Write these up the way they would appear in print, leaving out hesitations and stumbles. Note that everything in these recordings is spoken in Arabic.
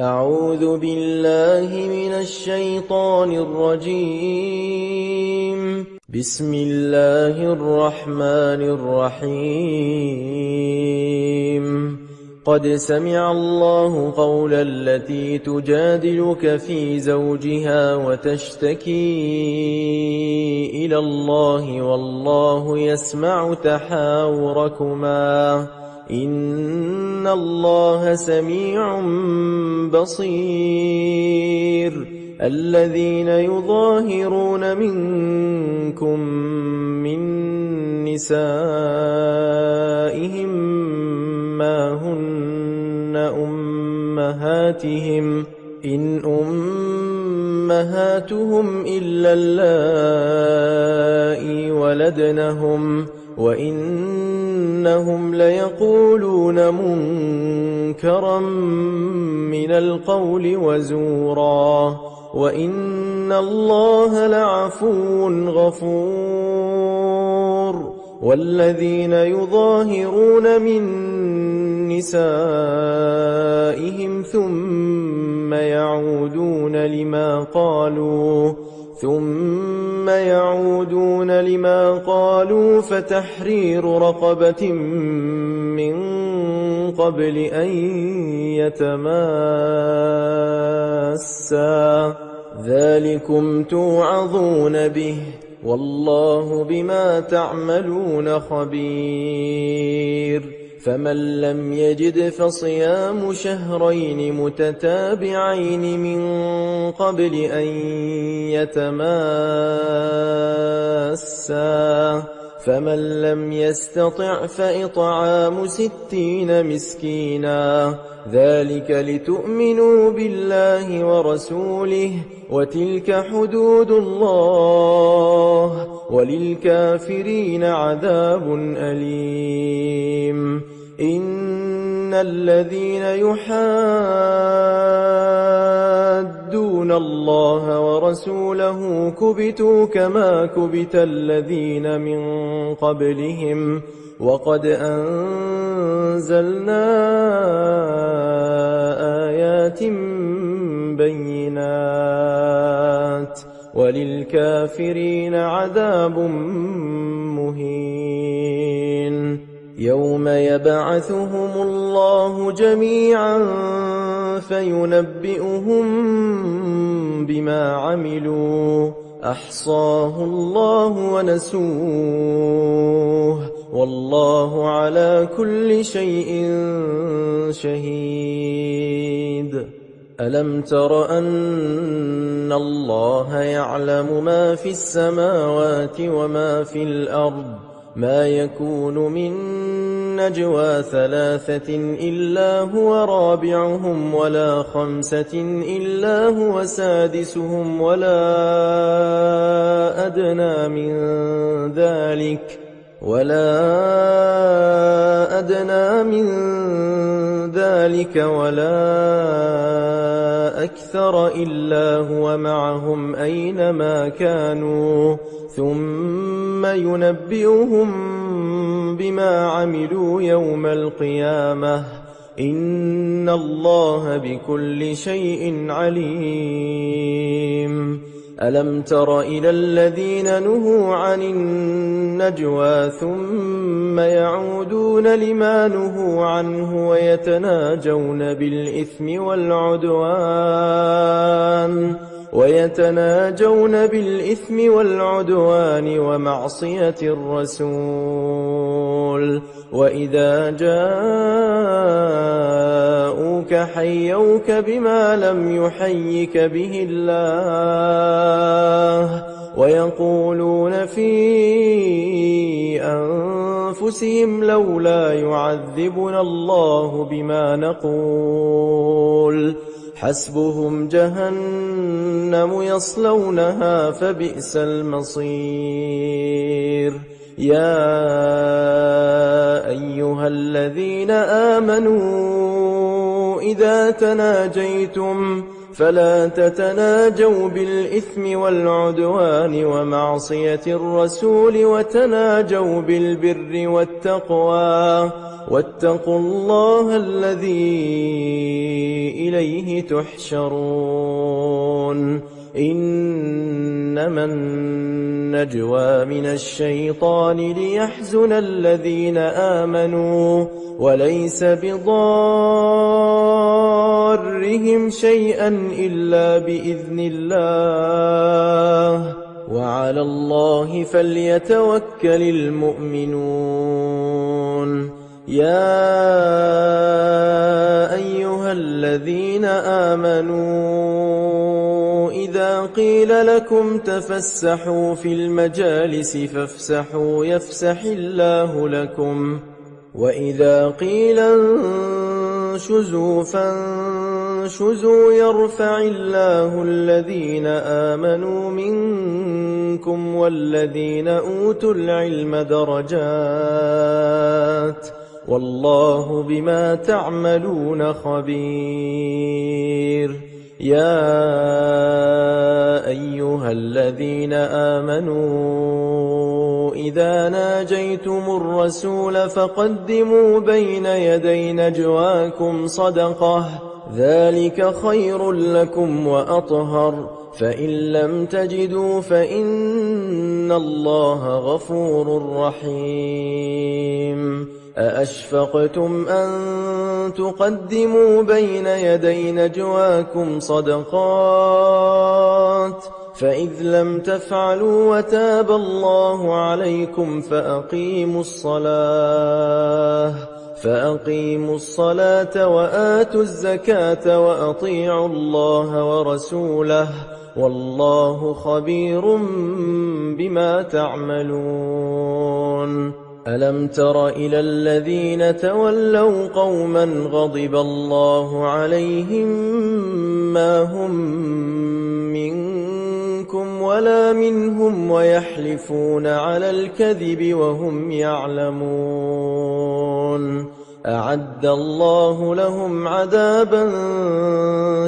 أعوذ بالله من الشيطان الرجيم. بسم الله الرحمن الرحيم. قد سمع الله قول التي تجادلك في زوجها وتشتكي إلى الله والله يسمع تحاوركما إن الله سميع بصير. الذين يظاهرون منكم من نسائهم ما هن أمهاتهم إن أمهاتهم إلا اللائي ولدنهم وإنهم ليقولون منكرا من القول وزورا وإن الله لعفو غفور. والذين يظاهرون من نسائهم ثم يعودون لما قالوا فتحرير رقبة من قبل أن يتماسا ذلكم توعظون به والله بما تعملون خبير. فمن لم يجد فصيام شهرين متتابعين من قبل أن يتماسا فمن لم يستطع فإطعام 60 مسكينا ذلك لتؤمنوا بالله ورسوله وتلك حدود الله وللكافرين عذاب أليم. إن الذين يحادون الله ورسوله كبتوا كما كبت الذين من قبلهم وقد أنزلنا آيات بينات وللكافرين عذاب مهين. يوم يبعثهم الله جميعا فينبئهم بما عملوا أحصاه الله ونسوه والله على كل شيء شهيد. ألم تر أن الله يعلم ما في السماوات وما في الأرض ما يكون من نجوى 3 إلا هو رابعهم ولا 5 إلا هو سادسهم ولا أدنى من ذلك ولا أكثر إلا هو معهم أينما كانوا ثم ينبئهم بما عملوا يوم القيامة إن الله بكل شيء عليم. ألم تر إلى الذين نهوا عن النجوى ثم يعودون لما نهوا عنه ويتناجون بالإثم والعدوان ومعصية الرسول وإذا جاءوك حيوك بما لم يحيك به الله ويقولون في أنفسهم لولا يعذبنا الله بما نقول حسبهم جهنم يصلونها فبئس المصير. يا أيها الذين آمنوا إذا تناجيتم فلا تتناجوا بالإثم والعدوان ومعصية الرسول وتناجوا بالبر والتقوى واتقوا الله الذي إليه تحشرون إنما النجوى من الشيطان ليحزن الذين آمنوا وليس بضارهم شيئا إلا بإذن الله وعلى الله فليتوكل المؤمنون يا أيها الذين آمنوا إذا قيل لكم تفسحوا في المجالس فافسحوا يفسح الله لكم وإذا قيل انشزوا فانشزوا يرفع الله الذين آمنوا منكم والذين أوتوا العلم درجات والله بما تعملون خبير يا أيها الذين آمنوا إذا ناجيتم الرسول فقدموا بين يدي نجواكم صدقة ذلك خير لكم وأطهر فإن لم تجدوا فإن الله غفور رحيم أأشفقتم أن تقدموا بين يدي نجواكم صدقات فإذ لم تفعلوا وتاب الله عليكم فأقيموا الصلاة وآتوا الزكاة وأطيعوا الله ورسوله والله خبير بما تعملون ألم تر إلى الذين تولوا قوما غضب الله عليهم ما هم منكم ولا منهم ويحلفون على الكذب وهم يعلمون أعد الله لهم عذابا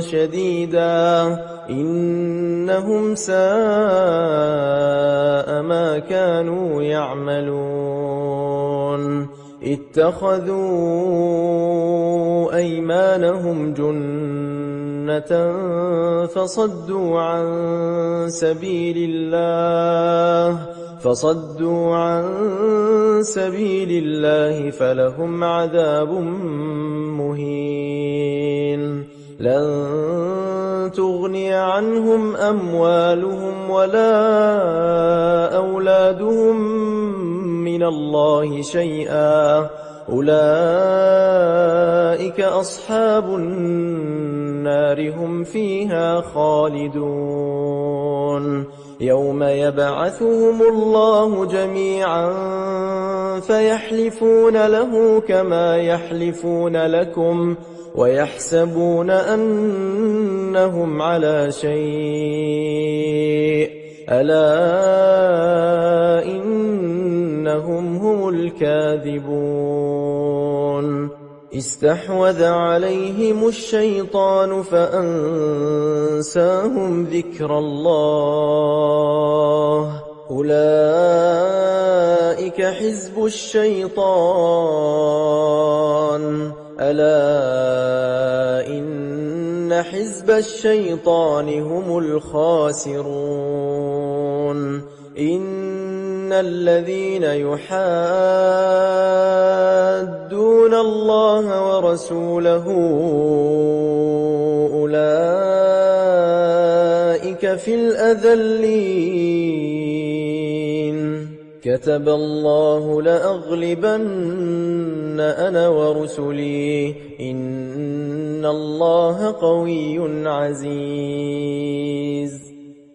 شديدا إنهم ساء ما كانوا يعملون اتخذوا أيمانهم جنة فصدوا عن سبيل الله فلهم عذاب مهين لن تغني عنهم أموالهم ولا أولادهم من الله شيئا أولئك أصحاب النار هم فيها خالدون يوم يبعثهم الله جميعا فيحلفون له كما يحلفون لكم ويحسبون أنهم على شيء ألا إنهم هم الكاذبون استحوذ عليهم الشيطان فأنساهم ذكر الله أولئك حزب الشيطان ألا إن حزب الشيطان هم الخاسرون إن الذين يحادون الله ورسوله أولئك في الأذلين كتب الله لأغلبن أنا ورسلي إن الله قوي عزيز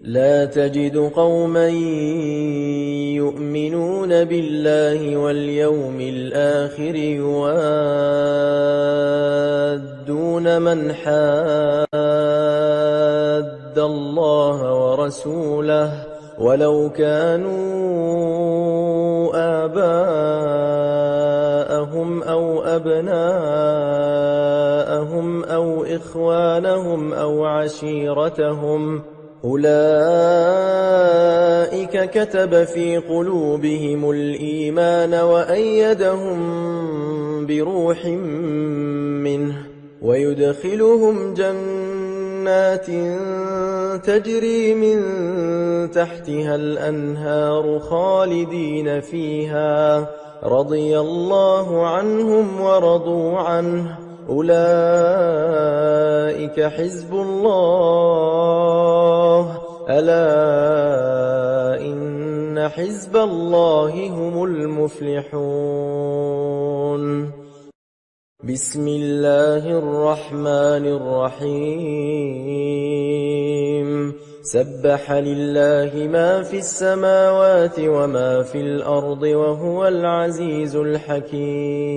لا تجد قوما يؤمنون بالله واليوم الآخر يوادون من حاد الله ورسوله ولو كانوا آباءهم أو أبناءهم أو إخوانهم أو عشيرتهم أولئك كتب في قلوبهم الإيمان وأيدهم بروح منه ويدخلهم جنات تجري من تحتها الأنهار خالدين فيها رضي الله عنهم ورضوا عنه أولئك حزب الله ألا إن حزب الله هم المفلحون بسم الله الرحمن الرحيم سبح لله ما في السماوات وما في الأرض وهو العزيز الحكيم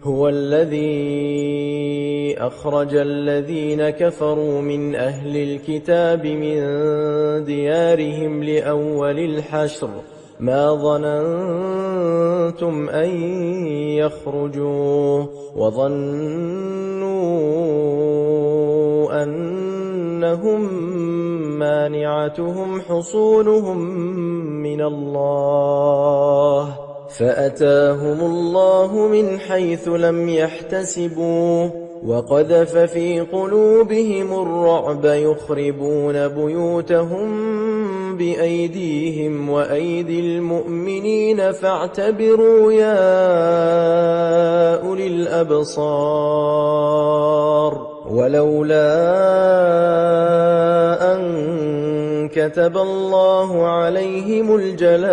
هو الذي أخرج الذين كفروا من أهل الكتاب من ديارهم لأول الحشر ما ظننتم أن يخرجوا وظنوا أنهم مانعتهم حصونهم من الله فأتاهم الله من حيث لم يحتسبوا وقذف في قلوبهم الرعب يخربون بيوتهم بأيديهم وأيدي المؤمنين فاعتبروا يا أولي الأبصار ولولا أن كتب الله عليهم الجلاء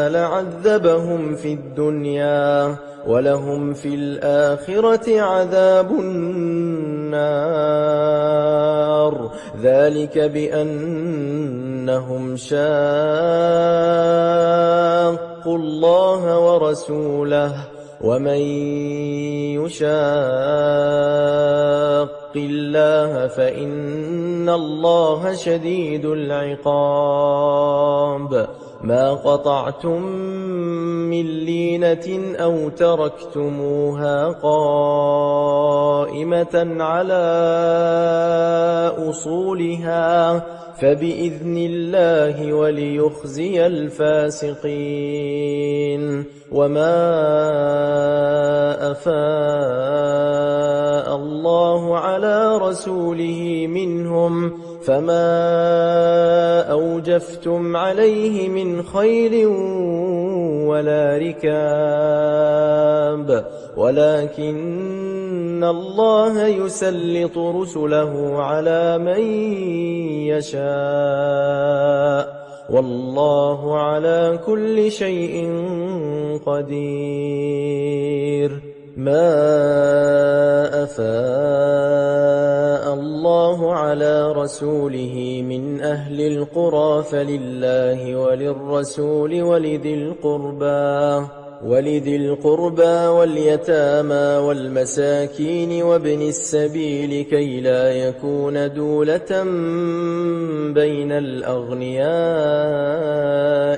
لعذبهم في الدنيا ولهم في الآخرة عذاب النار ذلك بأنهم شاقوا الله ورسوله ومن يشاق الله فإن الله شديد العقاب ما قطعتم من لينة أو تركتموها قائمة على أصولها فبإذن الله وليخزي الفاسقين وما أفاء الله على رسوله منهم فما أوجفتم عليه من خيل ولا ركاب ولكن الله يسلط رسله على من يشاء والله على كل شيء قدير ما أفاء الله على رسوله من أهل القرى فلله وللرسول ولذي القربى واليتامى والمساكين وابن السبيل كي لا يكون دولة بين الأغنياء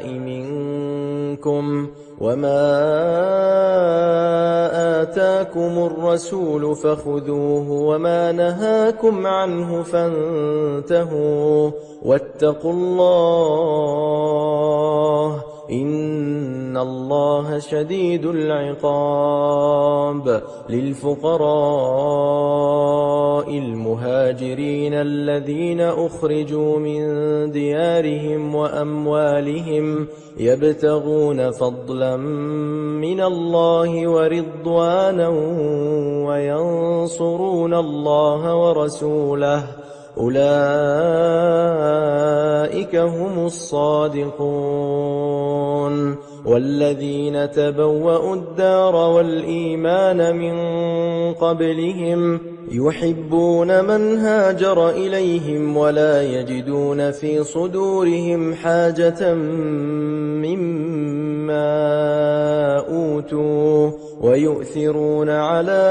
منكم وما آتاكم الرسول فخذوه وما نهاكم عنه فانتهوا واتقوا الله إن الله شديد العقاب للفقراء المهاجرين الذين أخرجوا من ديارهم وأموالهم يبتغون فضلا من الله ورضوانا وينصرون الله ورسوله أولئك هم الصادقون والذين تبوأوا الدار والإيمان من قبلهم يحبون من هاجر إليهم ولا يجدون في صدورهم حاجة مما أوتوا ويؤثرون على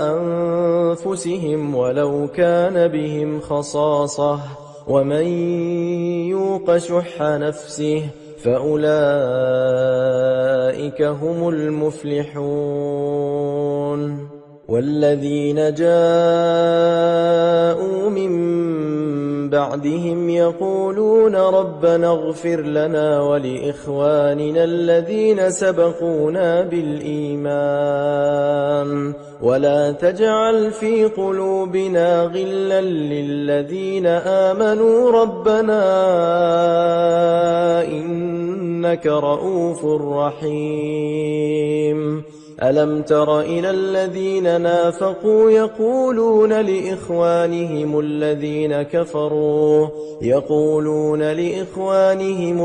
أنفسهم ولو كان بهم خصاصة ومن يوق شح نفسه فأولئك هم المفلحون والذين جاءوا من بعدهم يقولون ربنا اغفر لنا ولإخواننا الذين سبقونا بالإيمان ولا تجعل في قلوبنا غلا للذين آمنوا ربنا إنك رؤوف رحيم. ألم تر إلى الذين نافقوا يقولون لإخوانهم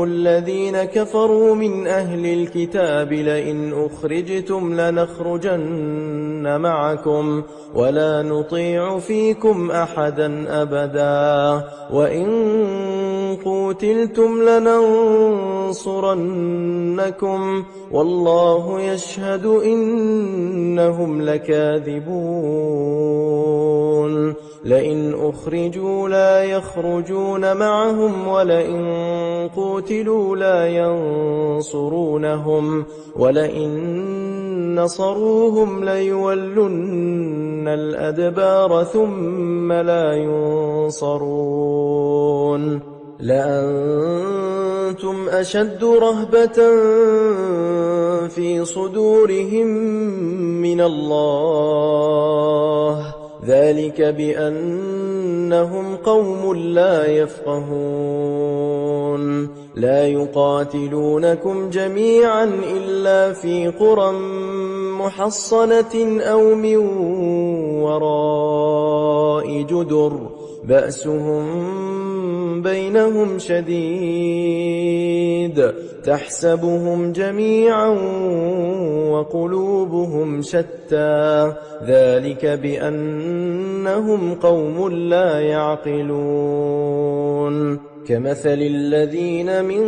الذين كفروا من أهل الكتاب لئن أخرجتم لنخرجن معكم ولا نطيع فيكم أحدا أبدا وإن قوتلتم لننصرنكم والله يشهد إنهم لكاذبون. لئن أخرجوا لا يخرجون معهم ولئن قوتلوا لا ينصرونهم ولئن نصروهم ليولن الأدبار ثم لا ينصرون. لأنتم أشد رهبة في صدورهم من الله ذلك بأنهم قوم لا يفقهون. لا يقاتلونكم جميعا إلا في قرى محصنة أو من وراء جدر بأسهم بينهم شديد تحسبهم جميعا وقلوبهم شتى ذلك بأنهم قوم لا يعقلون. كمثل الذين من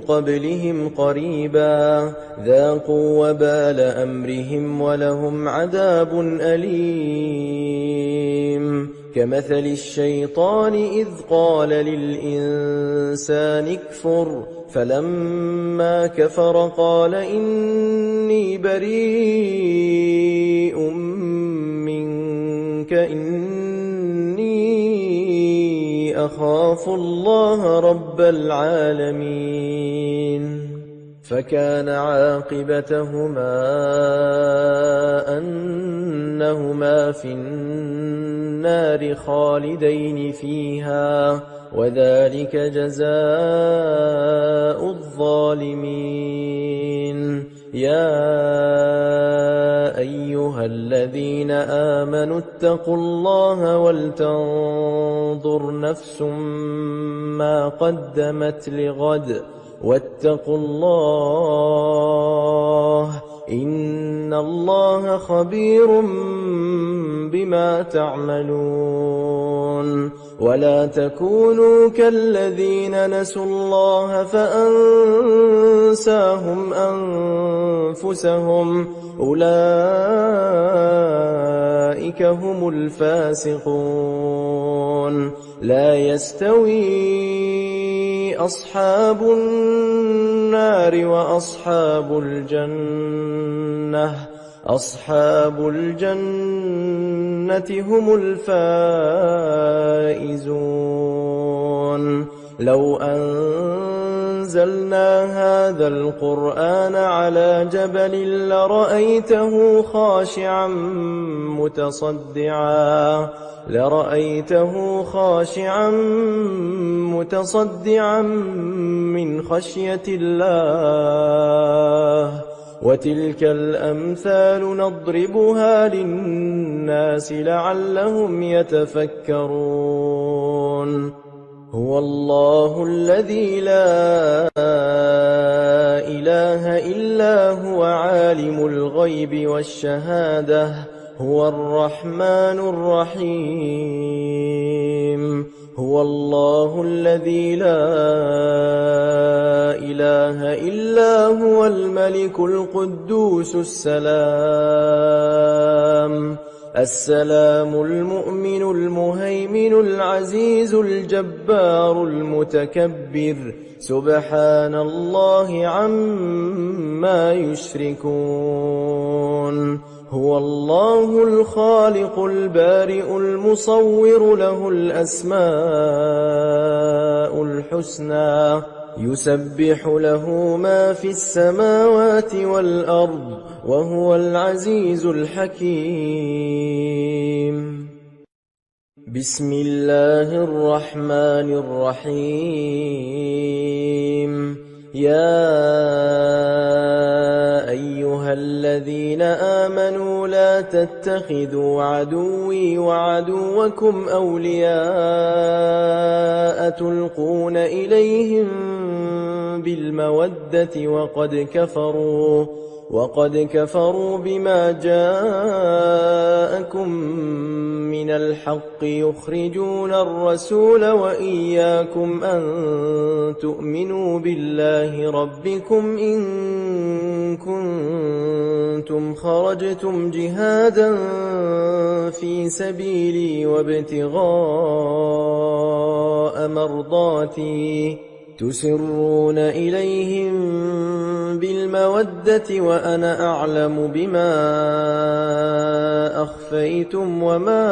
قبلهم قريبا ذاقوا وبال أمرهم ولهم عذاب أليم. كمثل الشيطان إذ قال للإنسان اكفر فلما كفر قال إني بريء منك إني أخاف الله رب العالمين. فكان عاقبتهما أنهما في النار خالدين فيها وذلك جزاء الظالمين. يا أيها الذين آمنوا اتقوا الله ولتنظر نفس ما قدمت لغد واتقوا الله إن الله خبير بما تعملون. ولا تكونوا كالذين نسوا الله فأنساهم أنفسهم أولئك هم الفاسقون. لا يستوي أصحاب النار وأصحاب الجنة أصحاب الجنة هم الفائزون. لو أنزلنا هذا القرآن على جبل لرأيته خاشعا متصدعا من خشية الله. وتلك الأمثال نضربها للناس لعلهم يتفكرون. هو الله الذي لا إله إلا هو عالم الغيب والشهادة هو الرحمن الرحيم. هو الله الذي لا إله إلا هو الملك القدوس السلام المؤمن المهيمن العزيز الجبار المتكبر سبحان الله عما يشركون. هو الله الخالق البارئ المصور له الأسماء الحسنى يسبح له ما في السماوات والأرض وهو العزيز الحكيم. بسم الله الرحمن الرحيم. يا أيها الذين آمنوا لا تتخذوا عدوي وعدوكم أولياء تلقون إليهم بالمودة وقد كفروا بما جاءكم من الحق يخرجون الرسول وإياكم أن تؤمنوا بالله ربكم إن كنتم خرجتم جهادا في سبيلي وابتغاء مرضاتي تسرون إليهم بالمودة وأنا أعلم بما أخفيتم وما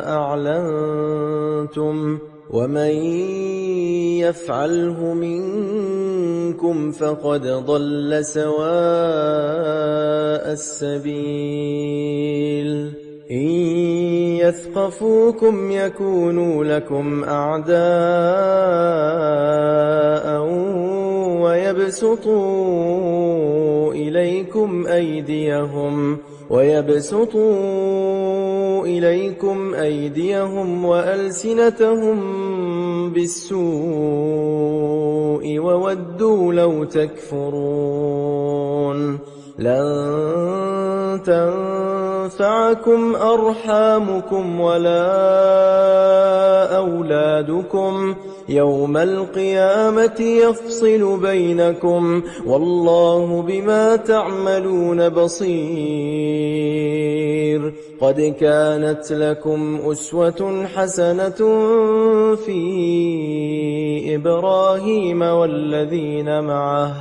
أعلنتم ومن يفعله منكم فقد ضل سواء السبيل. إن يثقفوكم يكونوا لكم أعداء ويبسطوا إليكم أيديهم وألسنتهم بالسوء وودوا لو تكفرون. لن تنفعكم أرحامكم ولا أولادكم يوم القيامة يفصل بينكم والله بما تعملون بصير. قد كانت لكم أسوة حسنة في إبراهيم والذين معه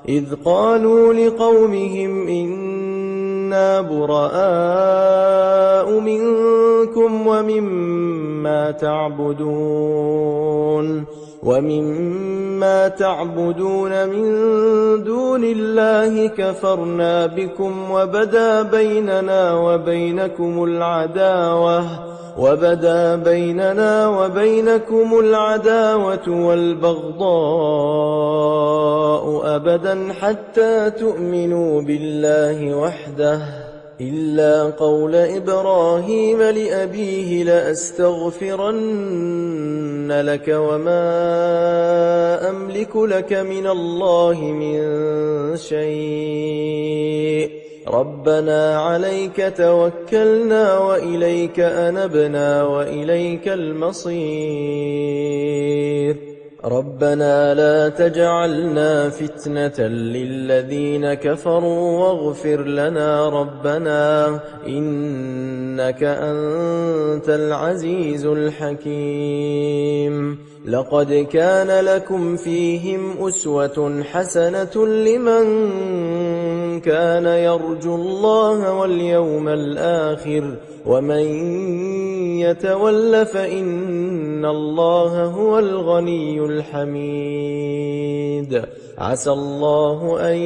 إذ قالوا لقومهم إنا براء منكم ومما تعبدون من دون الله كفرنا بكم وبدا بيننا وبينكم العداوة والبغضاء أبدا حتى تؤمنوا بالله وحده إلا قول إبراهيم لأبيه لأستغفرن لك وما أملك لك من الله من شيء ربنا عليك توكلنا وإليك أنبنا وإليك المصير. ربنا لا تجعلنا فتنة للذين كفروا واغفر لنا ربنا إنك أنت العزيز الحكيم. لقد كان لكم فيهم أسوة حسنة لمن كان يرجو الله واليوم الآخر ومن يتول فإن الله هو الغني الحميد. عسى الله أن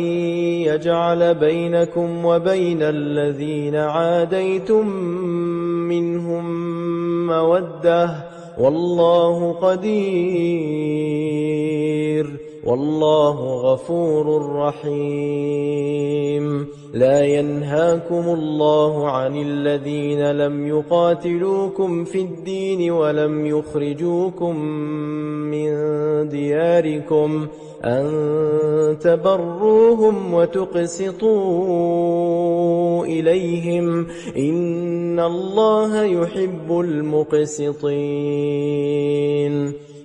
يجعل بينكم وبين الذين عاديتم منهم مودة والله قدير والله غفور رحيم. لا ينهاكم الله عن الذين لم يقاتلوكم في الدين ولم يخرجوكم من دياركم أن تبروهم وتقسطوا إليهم إن الله يحب المقسطين.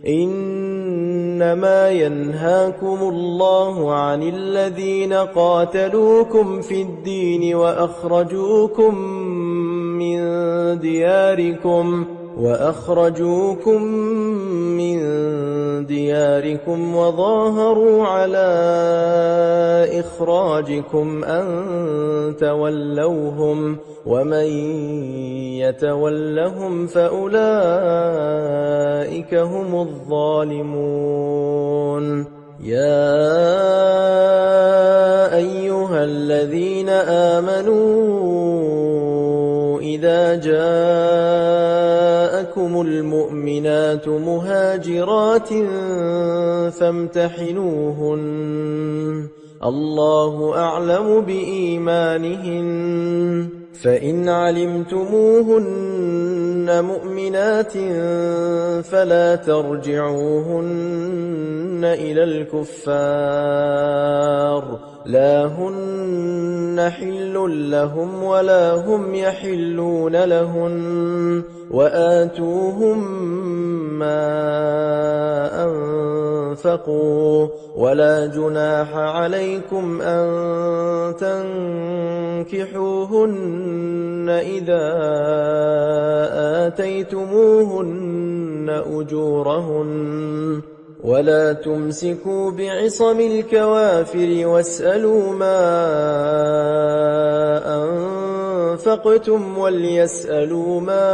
إنما ينهاكم الله عن الذين قاتلوكم في الدين وأخرجوكم من وأخرجوكم من دياركم وظاهروا على إخراجكم أن تولوهم ومن يتولهم فأولئك هم الظالمون يا أيها الذين آمنوا إذا جاءكم المؤمنات مهاجرات فامتحنوهن الله أعلم بإيمانهن فإن علمتموهن مؤمنات فلا ترجعوهن إلى الكفار لا هن حل لهم ولا هم يحلون لهن وآتوهم ما أنفقوا ولا جناح عليكم أن تنكحوهن إذا آتيتموهن أجورهن ولا تمسكوا بعصم الكوافر واسألوا ما أنفقتم وليسألوا ما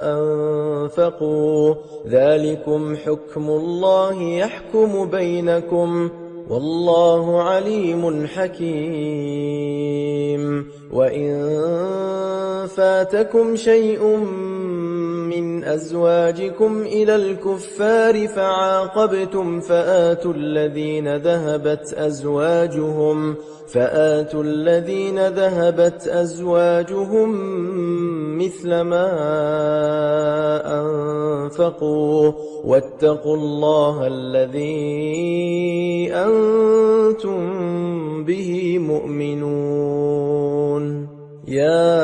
أنفقوا ذلكم حكم الله يحكم بينكم والله عليم حكيم وإن فاتكم شيء من أزواجكم إلى الكفار فعاقبتم فآتوا الذين ذهبت أزواجهم مثل ما أنفقوا واتقوا الله الذي أنتم به مؤمنون يا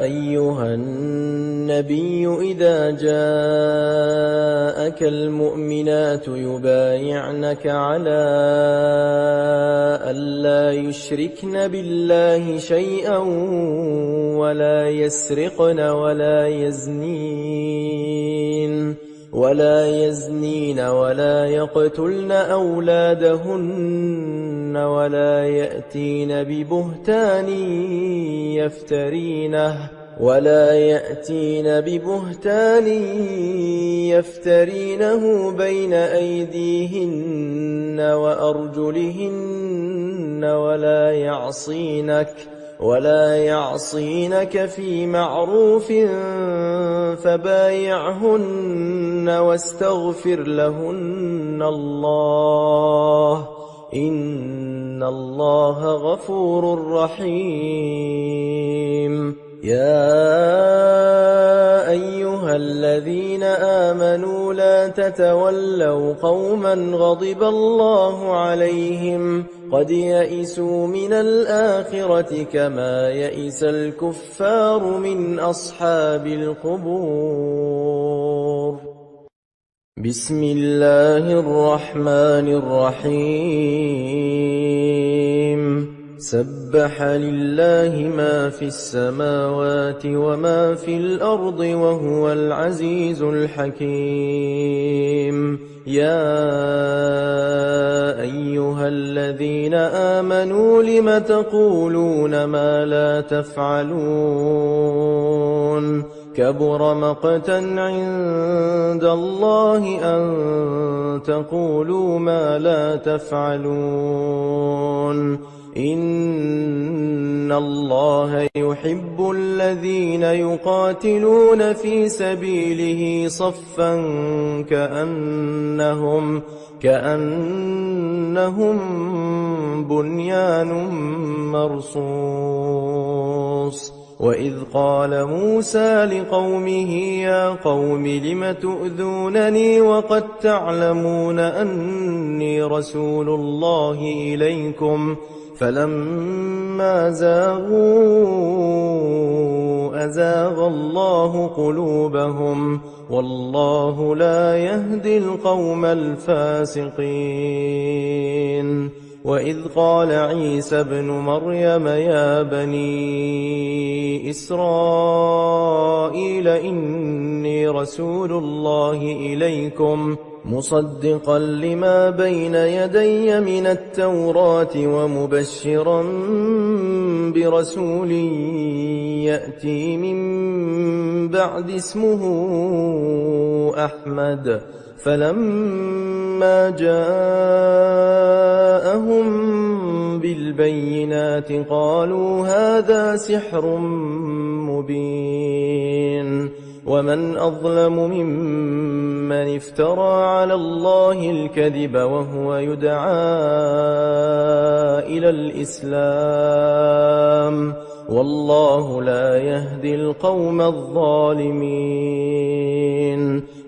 أيها النبي إذا جاءك المؤمنات يبايعنك على ألا يشركن بالله شيئا ولا يسرقن ولا يزنين ولا يقتلن أولادهن ولا يأتين ببهتان يفترينه بين أيديهن وأرجلهن ولا يعصينك في معروف فبايعهن واستغفر لهن الله إن الله غفور رحيم يا أيها الذين آمنوا لا تتولوا قوما غضب الله عليهم قد يئسوا من الآخرة كما يئس الكفار من أصحاب القبور بسم الله الرحمن الرحيم سبح لله ما في السماوات وما في الأرض وهو العزيز الحكيم يا أيها الذين آمنوا لم تقولون ما لا تفعلون كبر مقتا عند الله أن تقولوا ما لا تفعلون إن الله يحب الذين يقاتلون في سبيله صفا كأنهم بنيان مرصوص وإذ قال موسى لقومه يا قوم لم تؤذونني وقد تعلمون أني رسول الله إليكم فلما زاغوا أزاغ الله قلوبهم والله لا يهدي القوم الفاسقين وإذ قال عيسى ابن مريم يا بني إسرائيل إني رسول الله إليكم مصدقا لما بين يدي من التوراة ومبشرا برسول يأتي من بعد اسمه أحمد فلما جاءهم بالبينات قالوا هذا سحر مبين ومن أظلم ممن افترى على الله الكذب وهو يدعى إلى الإسلام والله لا يهدي القوم الظالمين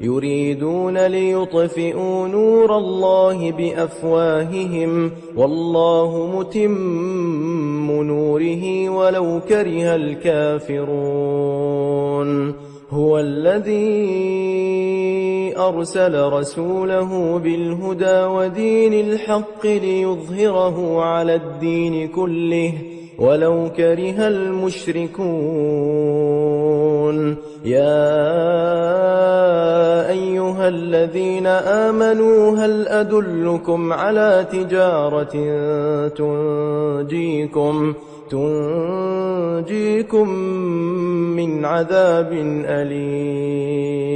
يريدون ليطفئوا نور الله بأفواههم والله متم نوره ولو كره الكافرون هو الذي أرسل رسوله بالهدى ودين الحق ليظهره على الدين كله ولو كره المشركون يا أيها الذين آمنوا هل أدلكم على تجارة تنجيكم من عذاب أليم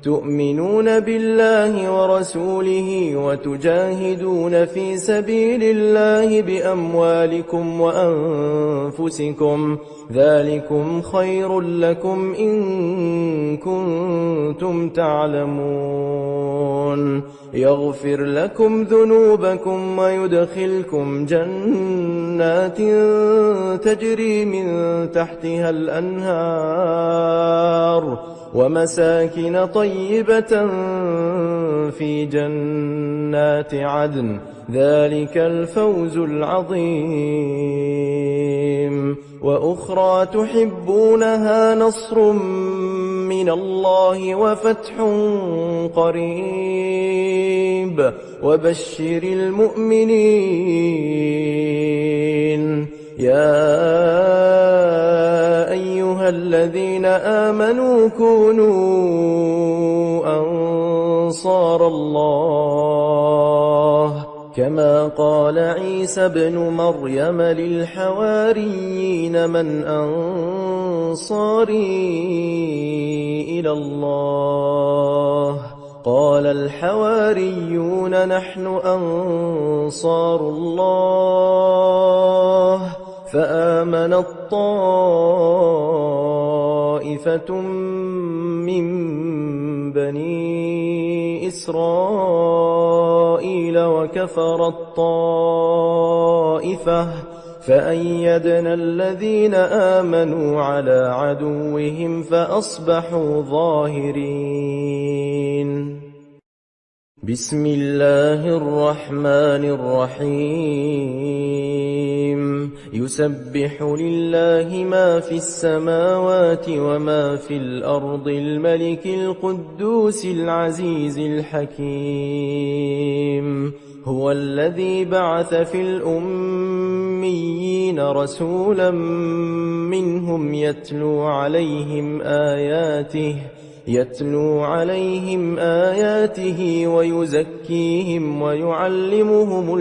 تؤمنون بالله ورسوله وتجاهدون في سبيل الله بأموالكم وأنفسكم ذلكم خير لكم إن كنتم تعلمون يغفر لكم ذنوبكم ويدخلكم جنات تجري من تحتها الأنهار ومساكن طيبة في جنات عدن ذلك الفوز العظيم وأخرى تحبونها نصر من الله وفتح قريب وبشر المؤمنين يا أيها الذين آمنوا كونوا أنصار الله كما قال عيسى ابن مريم للحواريين من أنصاري إلى الله قال الحواريون نحن أنصار الله فآمنت طائفة من بني إسرائيل وكفرت طائفة فأيدنا الذين آمنوا على عدوهم فأصبحوا ظاهرين بسم الله الرحمن الرحيم يسبح لله ما في السماوات وما في الأرض الملك القدوس العزيز الحكيم هو الذي بعث في الأميين رسولا منهم يتلو عليهم آياته ويزكيهم ويعلمهم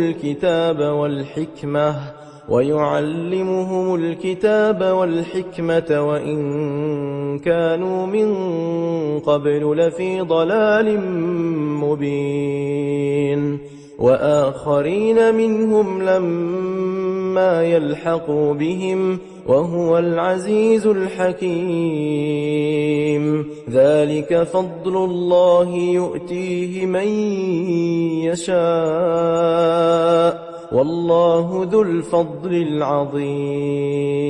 الكتاب والحكمة وإن كانوا من قبل لفي ضلال مبين وآخرين منهم لما يلحقوا بهم وهو العزيز الحكيم ذلك فضل الله يؤتيه من يشاء والله ذو الفضل العظيم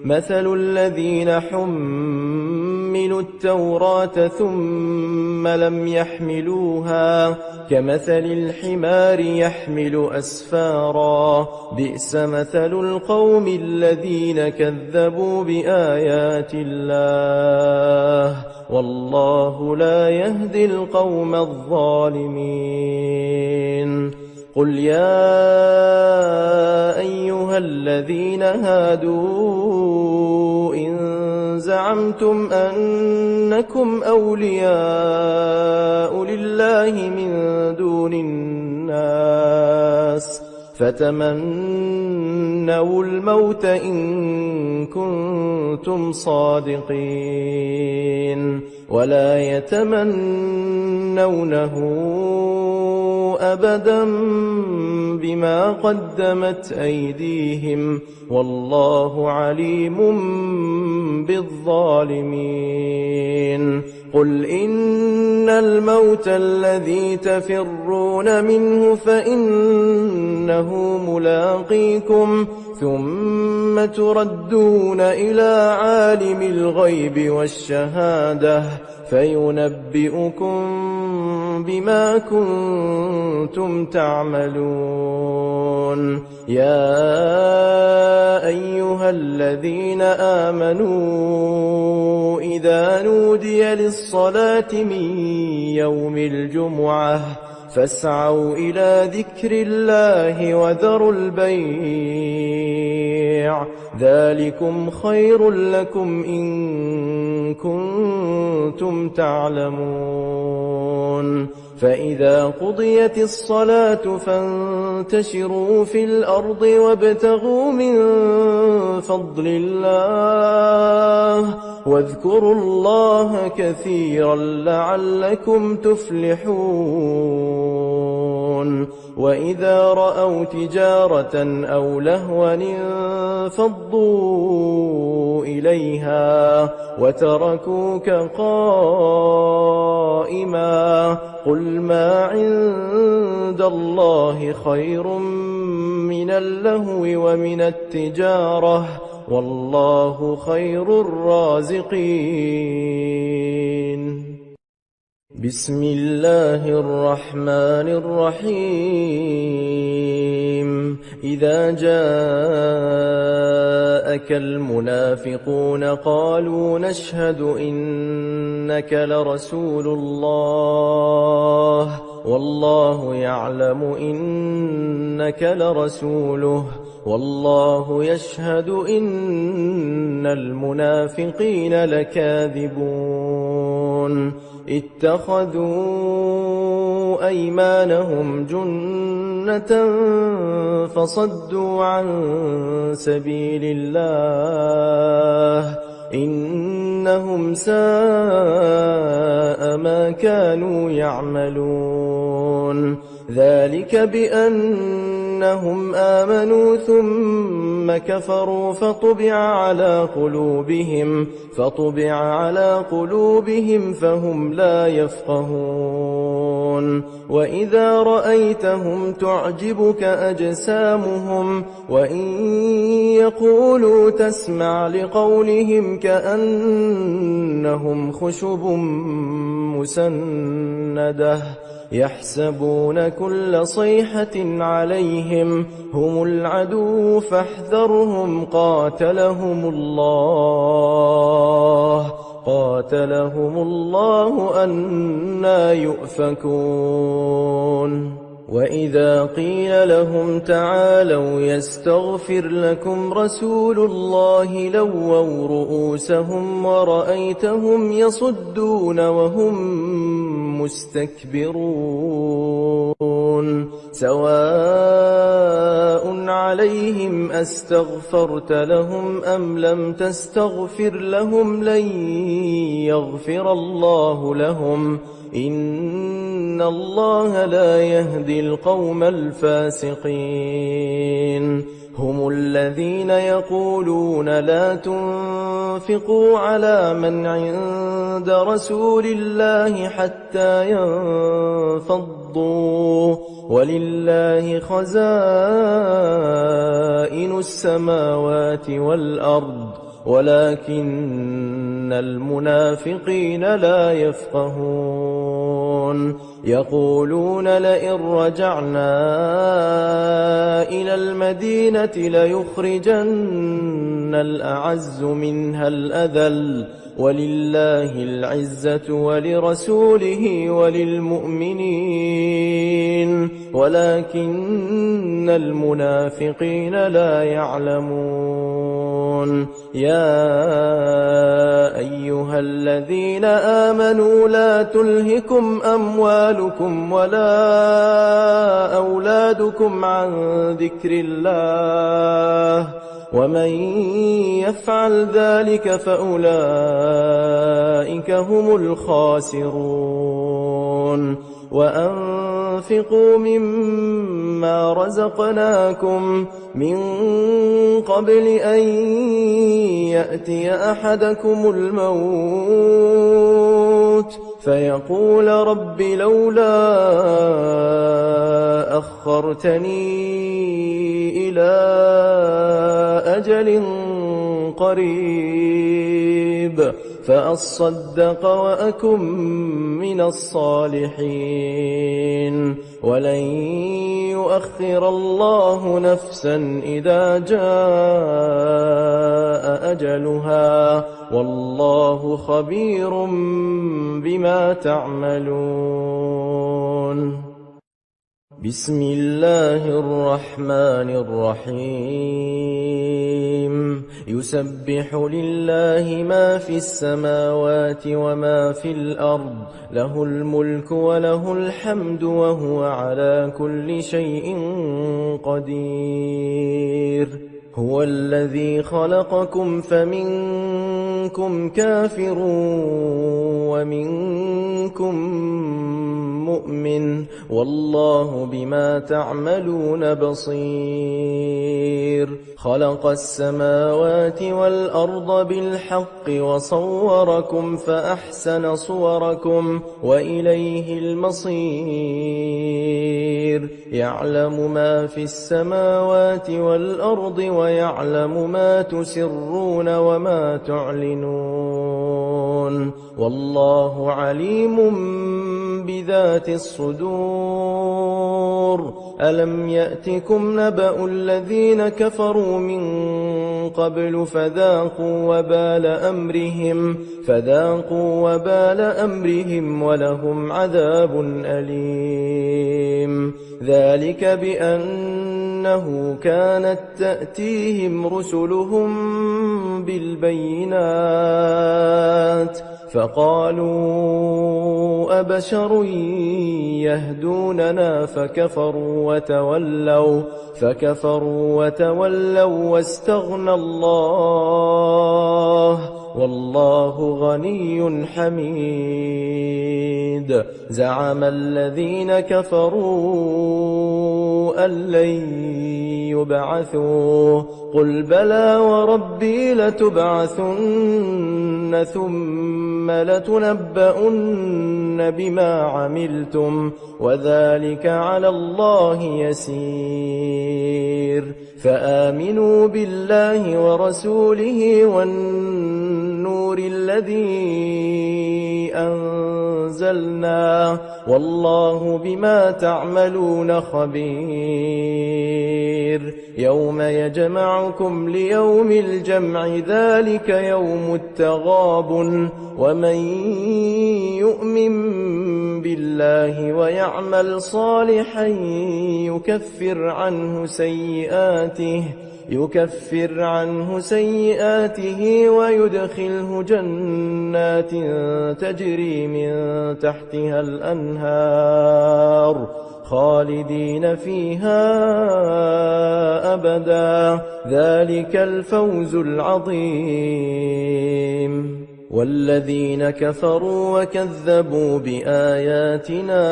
مثل الذين حملوا التوراة ثم لم يحملوها كمثل الحمار يحمل أسفارا بئس مثل القوم الذين كذبوا بآيات الله والله لا يهدي القوم الظالمين قل يا أيها الذين هادوا إن زعمتم أنكم أولياء لله من دون الناس فتمنوا الموت إن كنتم صادقين ولا يتمنونه أبدا بما قدمت أيديهم والله عليم بالظالمين قل إن الموت الذي تفرون منه فإنه ملاقيكم ثم تردون إلى عالم الغيب والشهادة فينبئكم بما كنتم تعملون يا أيها الذين آمنوا إذا نودي للصلاة من يوم الجمعة فاسعوا إلى ذكر الله وذروا البيع ذلكم خير لكم إن كنتم تعلمون فإذا قضيت الصلاة فانتشروا في الأرض وابتغوا من فضل الله واذكروا الله كثيرا لعلكم تفلحون وإذا رأوا تجارة أو لهوا انفضوا إليها وتركوك قائما قل ما عند الله خير من اللهو ومن التجارة والله خير الرازقين بسم الله الرحمن الرحيم إذا جاءك المنافقون قالوا نشهد إنك لرسول الله والله يعلم إنك لرسوله والله يشهد إن المنافقين لكاذبون اتخذوا أيمانهم جنة فصدوا عن سبيل الله إنهم ساء ما كانوا يعملون ذلك بأنهم آمنوا ثم كفروا فطبع على قلوبهم فهم لا يفقهون وإذا رأيتهم تعجبك أجسامهم وإن يقولوا تسمع لقولهم كأنهم خشب مسندة يحسبون كل صيحة عليهم هم العدو فاحذرهم قاتلهم الله أنى يؤفكون وإذا قيل لهم تعالوا يستغفر لكم رسول الله لووا رؤوسهم ورأيتهم يصدون وهم مستكبرون سواء عليهم أستغفرت لهم أم لم تستغفر لهم لن يغفر الله لهم إن الله لا يهدي القوم الفاسقين هم الذين يقولون لا تنفقوا على من عند رسول الله حتى ينفضوا ولله خزائن السماوات والأرض ولكن المنافقين لا يفقهون يقولون لئن رجعنا إلى المدينة ليخرجن الأعز منها الأذل ولله العزة ولرسوله وللمؤمنين ولكن المنافقين لا يعلمون. يا أيها الذين آمنوا لا تلهكم أموالكم ولا أولادكم عن ذكر الله ومن يفعل ذلك فأولئك هم الخاسرون. وأنفقوا مما رزقناكم من قبل أن يأتي أحدكم الموت فيقول رب لولا أخرتني إلى أجل قريب فأصدق وأكن من الصالحين ولن يؤخر الله نفسا إذا جاء أجلها والله خبير بما تعملون. بسم الله الرحمن الرحيم. يسبح لله ما في السماوات وما في الأرض له الملك وله الحمد وهو على كل شيء قدير. هو الذي خلقكم فمنكم كافر ومنكم مؤمن والله بما تعملون بصير. خلق السماوات والأرض بالحق وصوركم فأحسن صوركم وإليه المصير. يعلم ما في السماوات والأرض ويعلم ما تسرون وما تعلنون والله عليم بذات الصدور. ألم يأتكم نبأ الذين كفروا من قبل فذاقوا وبال أمرهم ولهم عذاب أليم. ذلك بأنه كانت تأتيهم رسلهم بالبينات فقالوا أبشر يهدوننا فكفروا وتولوا واستغنى الله والله غني حميد. زعم الذين كفروا أن لن يبعثوا قل بلى وربي لتبعثن ثم لتنبؤن بما عملتم وذلك على الله يسير. فآمنوا بالله ورسوله والنور الذي أنزلنا والله بما تعملون خبير. يوم يجمعكم ليوم الجمع ذلك يوم التغابن ومن يؤمن بالله ويعمل صالحا يكفر عنه سيئاته ويدخله جنات تجري من تحتها الأنهار خالدين فيها أبدا ذلك الفوز العظيم. والذين كفروا وكذبوا بآياتنا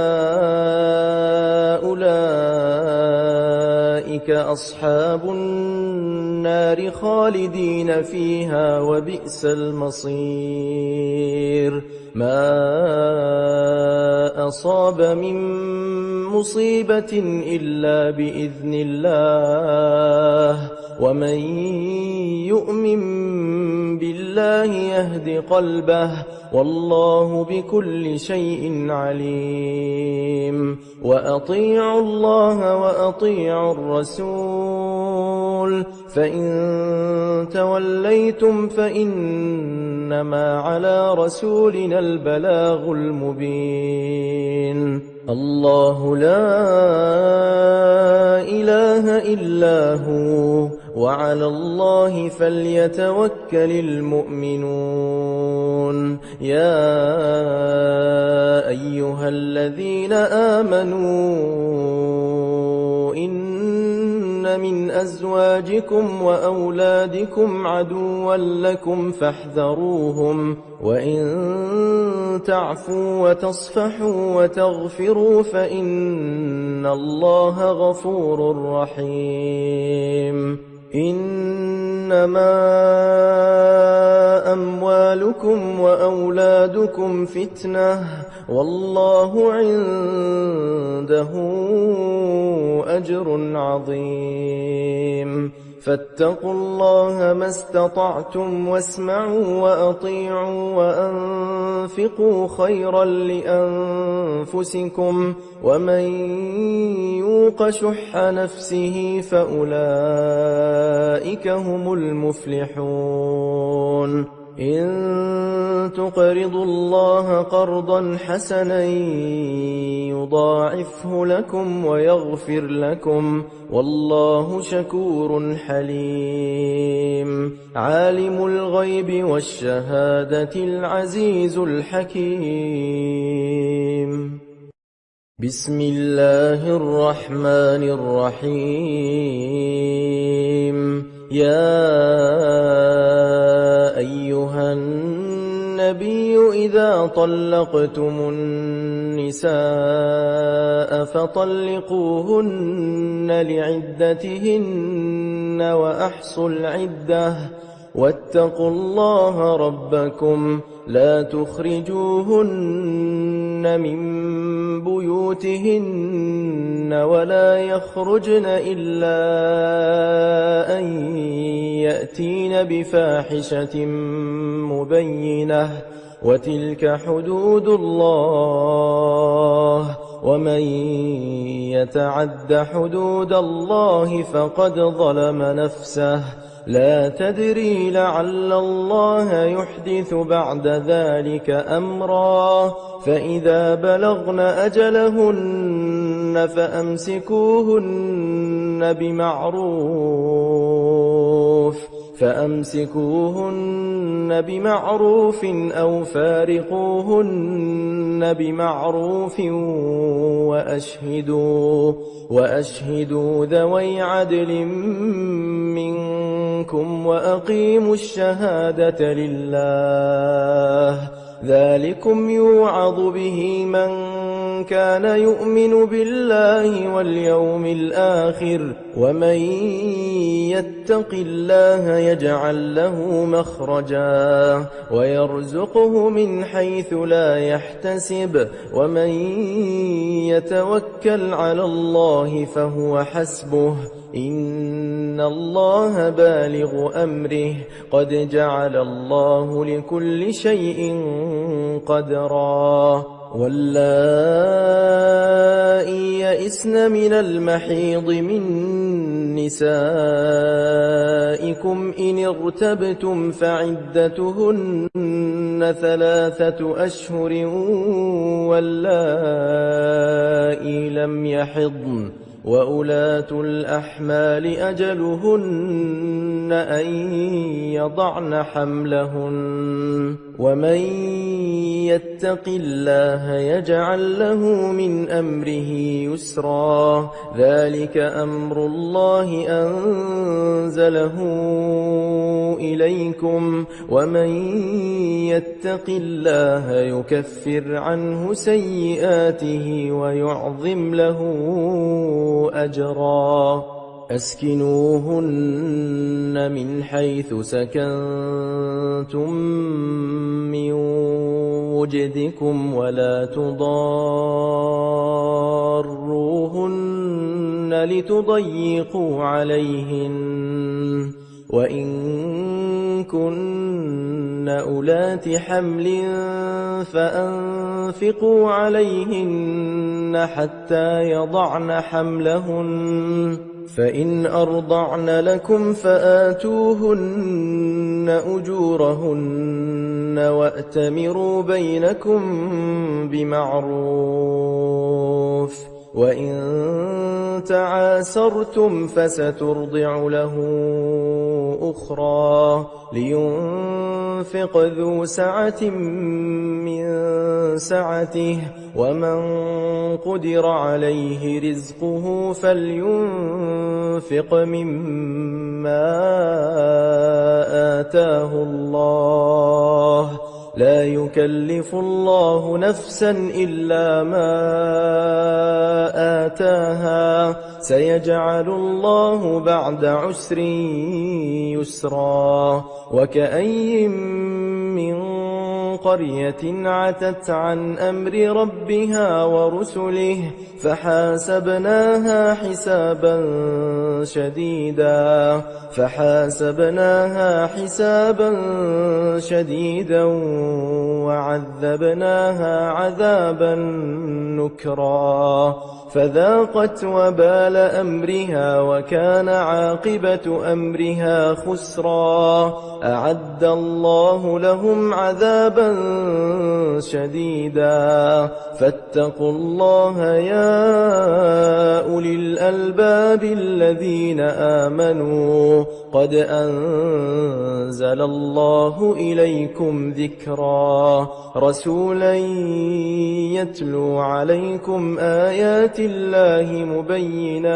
أولئك أصحاب النار خالدين فيها وبئس المصير. ما أصاب من مصيبة إلا بإذن الله ومن يؤمن بالله يهد قلبه والله بكل شيء عليم. وأطيعوا الله وأطيعوا الرسول فإن توليتم فإنما على رسولنا البلاغ المبين. الله لا إله إلا هو وعلى الله فليتوكل المؤمنون. يا أيها الذين آمنوا إن من أزواجكم وأولادكم عدوا لكم فاحذروهم، وإن تعفوا وتصفحوا وتغفروا فإن الله غفور رحيم. إنما أموالكم وأولادكم فتنة والله عنده أجر عظيم. فاتقوا الله ما استطعتم واسمعوا وأطيعوا وأنفقوا خيرا لأنفسكم، ومن يوق شح نفسه فأولئك هم المفلحون. إن تقرضوا الله قرضا حسنا يضاعفه لكم ويغفر لكم، والله شكور حليم. عالم الغيب والشهادة العزيز الحكيم. بسم الله الرحمن الرحيم. يا أيها النبي إذا طلقتم النساء فطلقوهن لعدتهن وأحصوا العدة، واتقوا الله ربكم لا تخرجوهن من بيوتهن ولا يخرجن إلا أن يأتين بفاحشة مبينة، وتلك حدود الله، ومن يتعد حدود الله فقد ظلم نفسه. لا تدري لعل الله يحدث بعد ذلك أمرا. فإذا بلغن أجلهن فأمسكوهن بمعروف أو فارقوهن بمعروف وأشهدوا ذوي عدل منكم وأقيموا الشهادة لله. ذلكم يوعظ به من كان يؤمن بالله واليوم الآخر، ومن يتق الله يجعل له مخرجا ويرزقه من حيث لا يحتسب، ومن يتوكل على الله فهو حسبه، إن الله بالغ أمره، قد جعل الله لكل شيء قدرا. واللائي يئسن من المحيض من نسائكم إن ارتبتم فعدتهن 3 أشهر، واللائي لم يحضن، وأولاة الأحمال أجلهن أن يضعن حملهن، ومن يتق الله يجعل له من أمره يسرا. ذلك أمر الله أنزله إليكم، ومن يتق الله يكفر عنه سيئاته ويعظم له أجرا. أسكنوهن من حيث سكنتم من وجدكم، ولا تضاروهن لتضيقوا عليهن، وإن كن أولات حمل فأنفقوا عليهن حتى يضعن حملهن، فإن أرضعن لكم فآتوهن أجورهن وأتمروا بينكم بمعروف وإن تعاسرتم فسترضع له أخرى لينفق ذو سعة من سعته ومن قدر عليه رزقه فلينفق مما آتاه الله لا يكلف الله نفسا إلا ما آتاها سيجعل الله بعد عسر يسرا وكأي من قرية عتت عن أمر ربها ورسله فحاسبناها حسابا شديدا وعذبناها عذابا نكرا فذاقت وبال أمرها وكان عاقبة أمرها خسرا أعد الله لهم عذابا شديدا فاتقوا الله يا أولي الألباب الذين آمنوا قد أنزل الله إليكم ذكرا رسولا يتلو عليكم آيات الله مبينات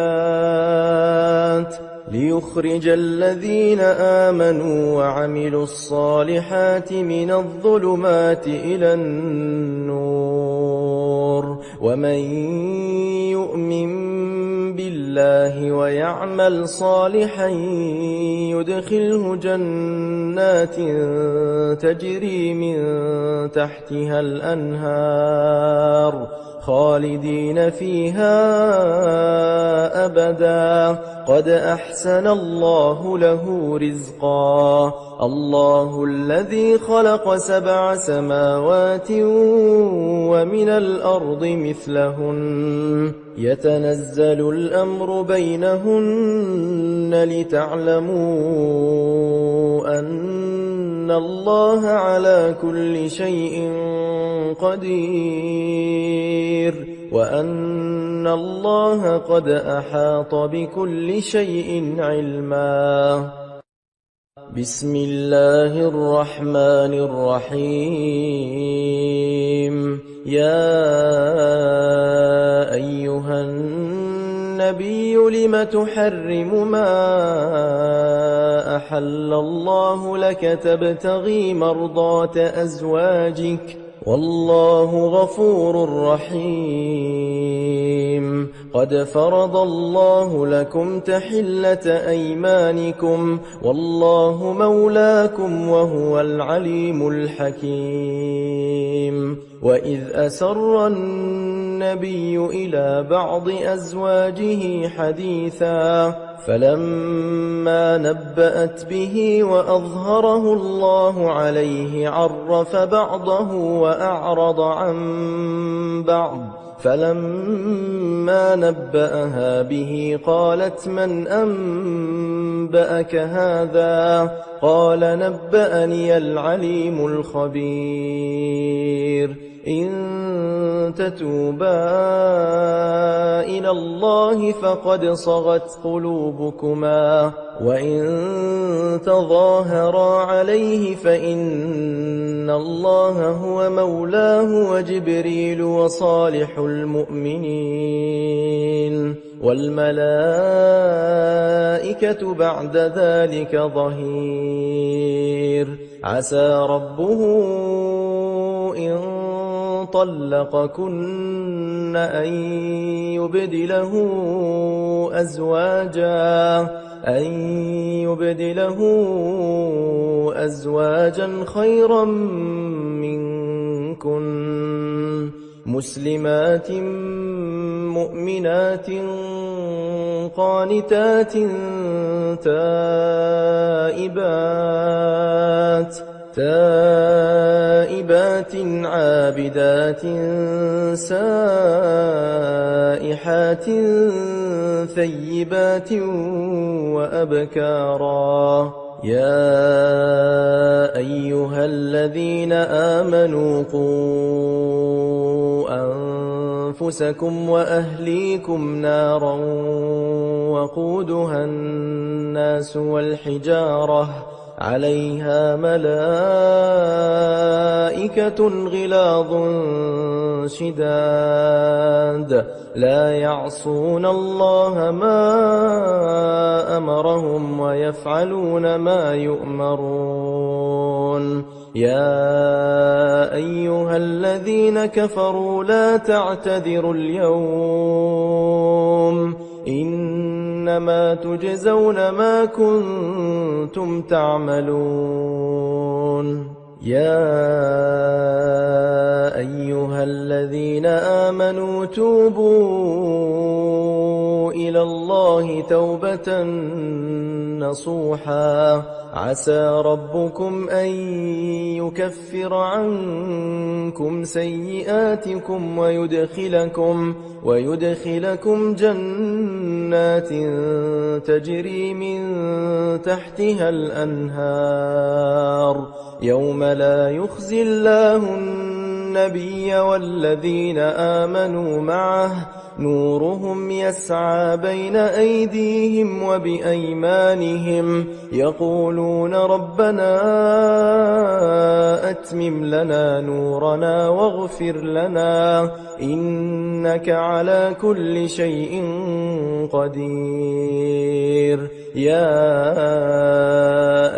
ليخرج الذين آمنوا وعملوا الصالحات من الظلمات إلى النور ومن يؤمن بالله ويعمل صالحا يدخله جنات تجري من تحتها الأنهار خالدين فيها أبدا قد أحسن الله له رزقا الله الذي خلق 7 سماوات ومن الأرض مثلهن يتنزل الأمر بينهن لتعلموا أن الله على كل شيء قدير وأن الله قد أحاط بكل شيء علما بسم الله الرحمن الرحيم يا أيها النبي لم تحرم ما أحل الله لك تبتغي مرضات أزواجك والله غفور رحيم قد فرض الله لكم تحلة أيمانكم والله مولاكم وهو العليم الحكيم وإذ أسر النبي إلى بعض أزواجه حديثا فلما نبأت به وأظهره الله عليه عرف بعضه وأعرض عن بعض فلما نبأها به قالت من أنبأك هذا قال نبأني العليم الخبير إن تتوبا إلى الله فقد صغت قلوبكما وإن تظاهرا عليه فإن الله هو مولاه وجبريل وصالح المؤمنين والملائكة بعد ذلك ظهير عسى ربه إن طلقكن أن يبدله أزواجا خيرا منكن مسلمات مؤمنات قانتات تائبات عابدات سائحات ثيبات وأبكارا يا أيها الذين آمنوا قوا أنفسكم وأهليكم نارا وقودها الناس والحجارة عليها ملائكة غلاظ شداد لا يعصون الله ما أمرهم ويفعلون ما يؤمرون يا أيها الذين كفروا لا تعتذروا اليوم إنما تجزون ما كنتم تعملون يا أيها الذين آمنوا توبوا إلى الله توبة نصوحا عسى ربكم أن يكفر عنكم سيئاتكم ويدخلكم جنات تجري من تحتها الأنهار يوم لا يخزي الله النبي والذين آمنوا معه نورهم يسعى بين أيديهم وبأيمانهم يقولون ربنا أتمم لنا نورنا واغفر لنا إنك على كل شيء قدير يا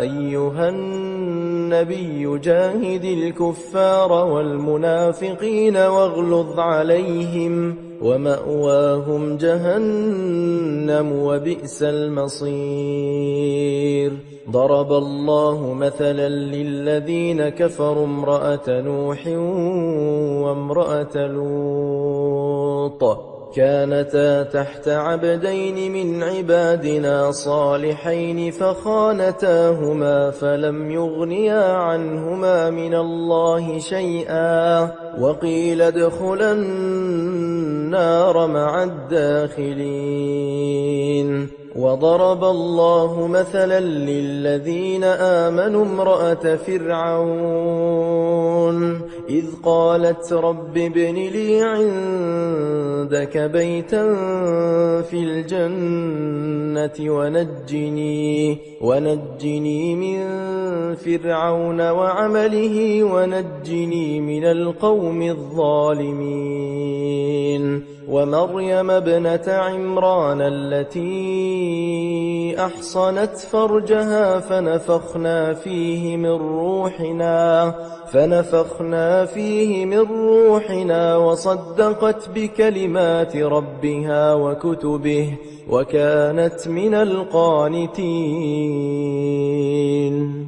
أيها النبي جاهد الكفار والمنافقين واغلظ عليهم ومأواهم جهنم وبئس المصير ضرب الله مثلا للذين كفروا امرأة نوح وامرأة لوط كانتا تحت عبدين من عبادنا صالحين فخانتاهما فلم يغنيا عنهما من الله شيئا وقيل ادخلا النار مع الداخلين وضرب الله مثلا للذين آمنوا امرأة فرعون إذ قالت رب ابن لي عندك بيتا في الجنة ونجني من فرعون وعمله ونجني من القوم الظالمين ومريم ابنة عمران التي أحصنت فرجها فنفخنا فيه من روحنا وصدقت بكلمات ربها وكتبه وكانت من القانتين